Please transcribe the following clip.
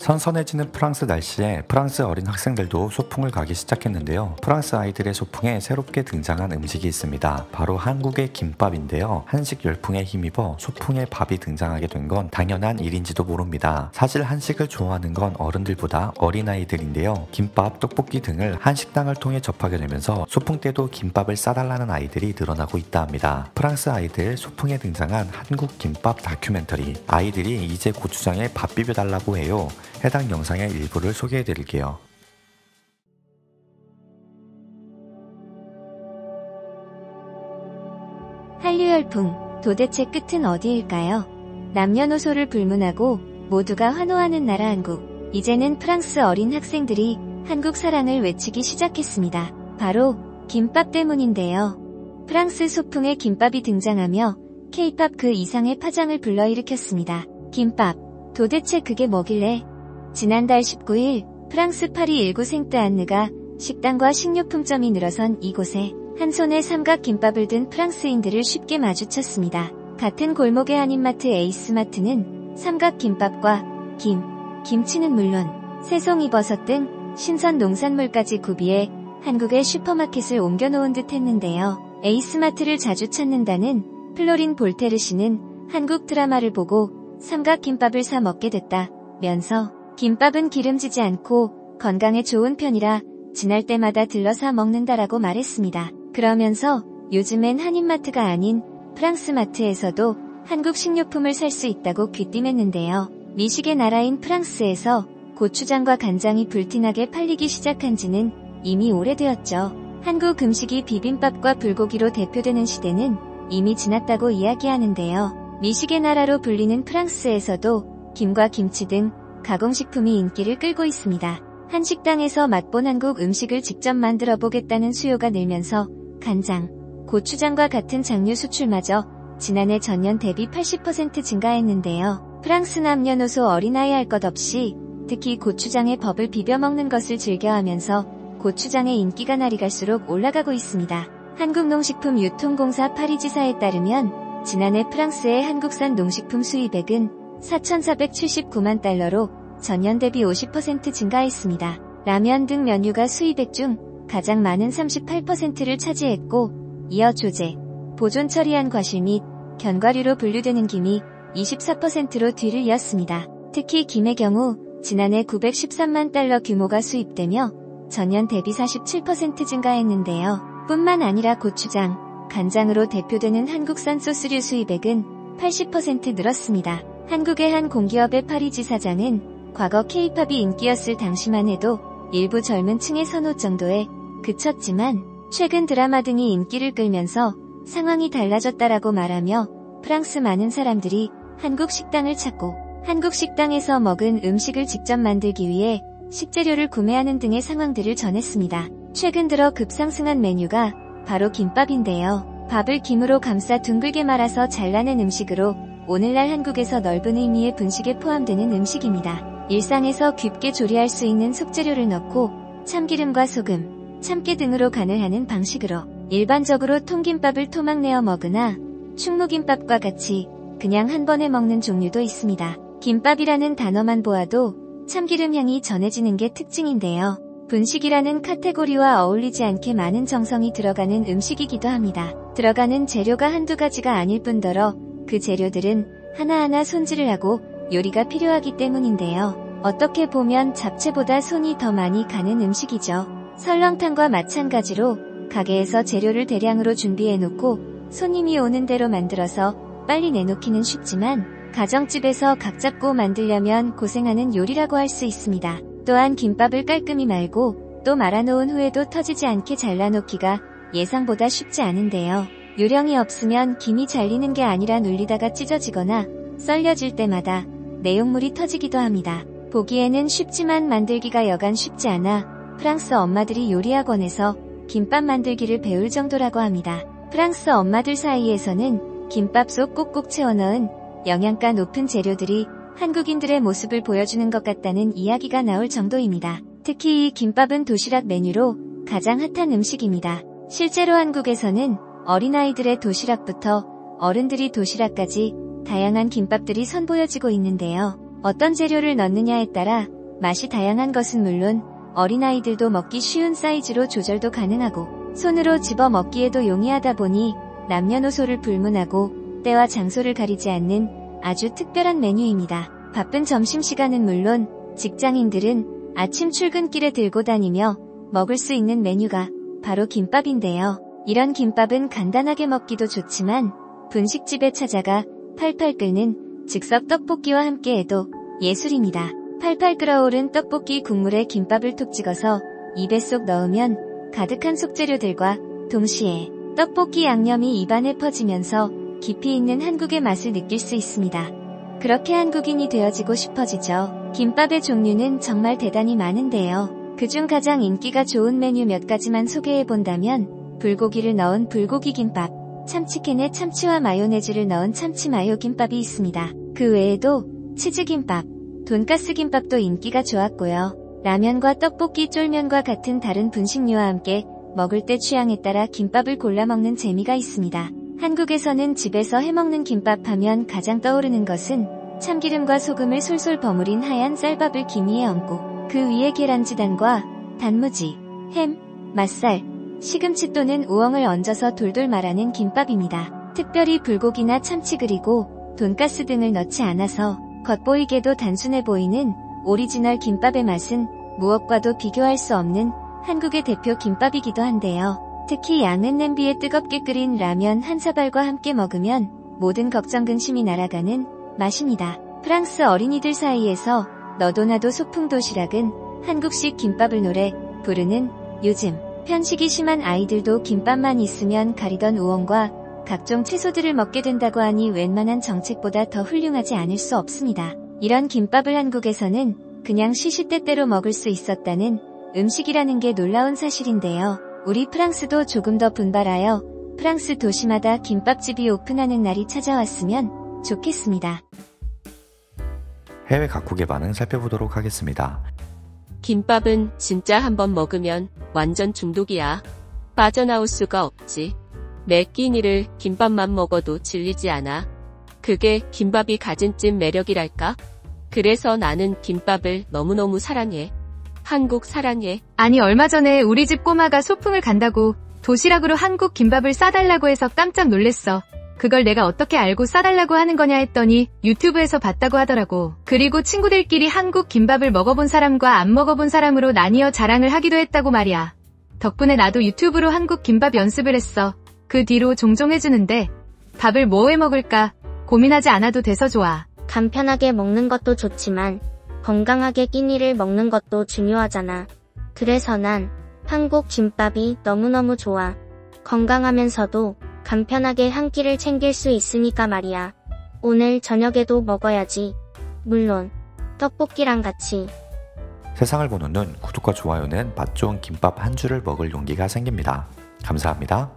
선선해지는 프랑스 날씨에 프랑스 어린 학생들도 소풍을 가기 시작했는데요. 프랑스 아이들의 소풍에 새롭게 등장한 음식이 있습니다. 바로 한국의 김밥인데요. 한식 열풍에 힘입어 소풍에 밥이 등장하게 된 건 당연한 일인지도 모릅니다. 사실 한식을 좋아하는 건 어른들보다 어린아이들인데요. 김밥, 떡볶이 등을 한식당을 통해 접하게 되면서 소풍 때도 김밥을 싸달라는 아이들이 늘어나고 있다 합니다. 프랑스 아이들 소풍에 등장한 한국 김밥 다큐멘터리. 아이들이 이제 고추장에 밥 비벼달라고 해요. 해당 영상의 일부를 소개해드릴게요. 한류 열풍, 도대체 끝은 어디일까요? 남녀노소를 불문하고 모두가 환호하는 나라 한국. 이제는 프랑스 어린 학생들이 한국 사랑을 외치기 시작했습니다. 바로 김밥 때문인데요. 프랑스 소풍에 김밥이 등장하며 K-팝 그 이상의 파장을 불러일으켰습니다. 김밥, 도대체 그게 뭐길래? 지난달 19일 프랑스 파리 일구 생뜨안느가 식당과 식료품점이 늘어선 이곳에 한 손에 삼각김밥을 든 프랑스인들을 쉽게 마주쳤습니다. 같은 골목의 한인마트 에이스마트는 삼각김밥과 김치는 물론 새송이버섯 등 신선 농산물까지 구비해 한국의 슈퍼마켓을 옮겨놓은 듯 했는데요. 에이스마트를 자주 찾는다는 플로린 볼테르 씨는 한국 드라마를 보고 삼각김밥을 사 먹게 됐다면서 김밥은 기름지지 않고 건강에 좋은 편이라 지날 때마다 들러 사 먹는다라고 말했습니다. 그러면서 요즘엔 한인마트가 아닌 프랑스 마트에서도 한국 식료품을 살 수 있다고 귀띔했는데요. 미식의 나라인 프랑스에서 고추장과 간장이 불티나게 팔리기 시작한 지는 이미 오래되었죠. 한국 음식이 비빔밥과 불고기로 대표되는 시대는 이미 지났다고 이야기하는데요. 미식의 나라로 불리는 프랑스에서도 김과 김치 등 가공식품이 인기를 끌고 있습니다. 한식당에서 맛본 한국 음식을 직접 만들어 보겠다는 수요가 늘면서 간장, 고추장과 같은 장류 수출마저 지난해 전년 대비 80% 증가했는데요. 프랑스 남녀노소 어린아이 할 것 없이 특히 고추장에 밥을 비벼 먹는 것을 즐겨하면서 고추장의 인기가 날이 갈수록 올라가고 있습니다. 한국농식품유통공사 파리지사에 따르면 지난해 프랑스의 한국산 농식품 수입액은 4,479만 달러로 전년 대비 50% 증가했습니다. 라면 등 면류가 수입액 중 가장 많은 38%를 차지했고, 이어 조제, 보존 처리한 과실 및 견과류로 분류되는 김이 24%로 뒤를 이었습니다. 특히 김의 경우 지난해 913만 달러 규모가 수입되며 전년 대비 47% 증가했는데요. 뿐만 아니라 고추장, 간장으로 대표되는 한국산 소스류 수입액은 80% 늘었습니다. 한국의 한 공기업의 파리지사장은 과거 K-팝이 인기였을 당시만 해도 일부 젊은 층의 선호 정도에 그쳤지만 최근 드라마 등이 인기를 끌면서 상황이 달라졌다라고 말하며 프랑스 많은 사람들이 한국 식당을 찾고 한국 식당에서 먹은 음식을 직접 만들기 위해 식재료를 구매하는 등의 상황들을 전했습니다. 최근 들어 급상승한 메뉴가 바로 김밥인데요. 밥을 김으로 감싸 둥글게 말아서 잘라낸 음식으로 오늘날 한국에서 넓은 의미의 분식에 포함되는 음식입니다. 일상에서 쉽게 조리할 수 있는 속재료를 넣고 참기름과 소금, 참깨 등으로 간을 하는 방식으로 일반적으로 통김밥을 토막 내어 먹으나 충무김밥과 같이 그냥 한 번에 먹는 종류도 있습니다. 김밥이라는 단어만 보아도 참기름 향이 전해지는 게 특징인데요. 분식이라는 카테고리와 어울리지 않게 많은 정성이 들어가는 음식이기도 합니다. 들어가는 재료가 한두 가지가 아닐 뿐더러 그 재료들은 하나하나 손질을 하고 요리가 필요하기 때문인데요. 어떻게 보면 잡채보다 손이 더 많이 가는 음식이죠. 설렁탕과 마찬가지로 가게에서 재료를 대량으로 준비해놓고 손님이 오는 대로 만들어서 빨리 내놓기는 쉽지만 가정집에서 각 잡고 만들려면 고생하는 요리라고 할 수 있습니다. 또한 김밥을 깔끔히 말고 또 말아놓은 후에도 터지지 않게 잘라놓기가 예상보다 쉽지 않은데요. 요령이 없으면 김이 잘리는 게 아니라 눌리다가 찢어지거나 썰려질 때마다 내용물이 터지기도 합니다. 보기에는 쉽지만 만들기가 여간 쉽지 않아 프랑스 엄마들이 요리학원에서 김밥 만들기를 배울 정도라고 합니다. 프랑스 엄마들 사이에서는 김밥 속 꼭꼭 채워넣은 영양가 높은 재료들이 한국인들의 모습을 보여주는 것 같다는 이야기가 나올 정도입니다. 특히 이 김밥은 도시락 메뉴로 가장 핫한 음식입니다. 실제로 한국에서는 어린아이들의 도시락부터 어른들이 도시락까지 다양한 김밥들이 선보여지고 있는데요. 어떤 재료를 넣느냐에 따라 맛이 다양한 것은 물론 어린아이들도 먹기 쉬운 사이즈로 조절도 가능하고 손으로 집어 먹기에도 용이하다 보니 남녀노소를 불문하고 때와 장소를 가리지 않는 아주 특별한 메뉴입니다. 바쁜 점심시간은 물론 직장인들은 아침 출근길에 들고 다니며 먹을 수 있는 메뉴가 바로 김밥인데요. 이런 김밥은 간단하게 먹기도 좋지만 분식집에 찾아가 팔팔 끓는 즉석 떡볶이와 함께해도 예술입니다. 팔팔 끓어오른 떡볶이 국물에 김밥을 톡 찍어서 입에 쏙 넣으면 가득한 속재료들과 동시에 떡볶이 양념이 입안에 퍼지면서 깊이 있는 한국의 맛을 느낄 수 있습니다. 그렇게 한국인이 되어지고 싶어지죠. 김밥의 종류는 정말 대단히 많은데요. 그중 가장 인기가 좋은 메뉴 몇 가지만 소개해본다면 불고기를 넣은 불고기 김밥, 참치캔에 참치와 마요네즈를 넣은 참치 마요 김밥이 있습니다. 그 외에도 치즈김밥, 돈가스 김밥도 인기가 좋았고요. 라면과 떡볶이, 쫄면과 같은 다른 분식류와 함께 먹을 때 취향에 따라 김밥을 골라 먹는 재미가 있습니다. 한국에서는 집에서 해먹는 김밥 하면 가장 떠오르는 것은 참기름과 소금을 솔솔 버무린 하얀 쌀밥을 김 위에 얹고 그 위에 계란지단과 단무지, 햄, 맛살, 시금치 또는 우엉을 얹어서 돌돌 말하는 김밥입니다. 특별히 불고기나 참치 그리고 돈가스 등을 넣지 않아서 겉보이게도 단순해 보이는 오리지널 김밥의 맛은 무엇과도 비교할 수 없는 한국의 대표 김밥이기도 한데요. 특히 양은 냄비에 뜨겁게 끓인 라면 한 사발과 함께 먹으면 모든 걱정 근심이 날아가는 맛입니다. 프랑스 어린이들 사이에서 너도 나도 소풍 도시락은 한국식 김밥을 노래 부르는 요즘 편식이 심한 아이들도 김밥만 있으면 가리던 우엉과 각종 채소들을 먹게 된다고 하니 웬만한 정책보다 더 훌륭하지 않을 수 없습니다. 이런 김밥을 한국에서는 그냥 시시때때로 먹을 수 있었다는 음식이라는 게 놀라운 사실인데요. 우리 프랑스도 조금 더 분발하여 프랑스 도시마다 김밥집이 오픈하는 날이 찾아왔으면 좋겠습니다. 해외 각국의 반응 살펴보도록 하겠습니다. 김밥은 진짜 한번 먹으면 완전 중독이야. 빠져나올 수가 없지. 매 끼니를 김밥만 먹어도 질리지 않아. 그게 김밥이 가진 찐 매력이랄까? 그래서 나는 김밥을 너무너무 사랑해. 한국 사랑해. 아니 얼마 전에 우리 집 꼬마가 소풍을 간다고 도시락으로 한국 김밥을 싸달라고 해서 깜짝 놀랬어. 그걸 내가 어떻게 알고 싸달라고 하는 거냐 했더니 유튜브에서 봤다고 하더라고. 그리고 친구들끼리 한국 김밥을 먹어본 사람과 안 먹어본 사람으로 나뉘어 자랑을 하기도 했다고 말이야. 덕분에 나도 유튜브로 한국 김밥 연습을 했어. 그 뒤로 종종 해주는데 밥을 뭐 해 먹을까 고민하지 않아도 돼서 좋아. 간편하게 먹는 것도 좋지만 건강하게 끼니를 먹는 것도 중요하잖아. 그래서 난 한국 김밥이 너무너무 좋아. 건강하면서도 간편하게 한 끼를 챙길 수 있으니까 말이야. 오늘 저녁에도 먹어야지. 물론 떡볶이랑 같이. 세상을 보는 눈, 구독과 좋아요는 맛 좋은 김밥 한 줄을 먹을 용기가 생깁니다. 감사합니다.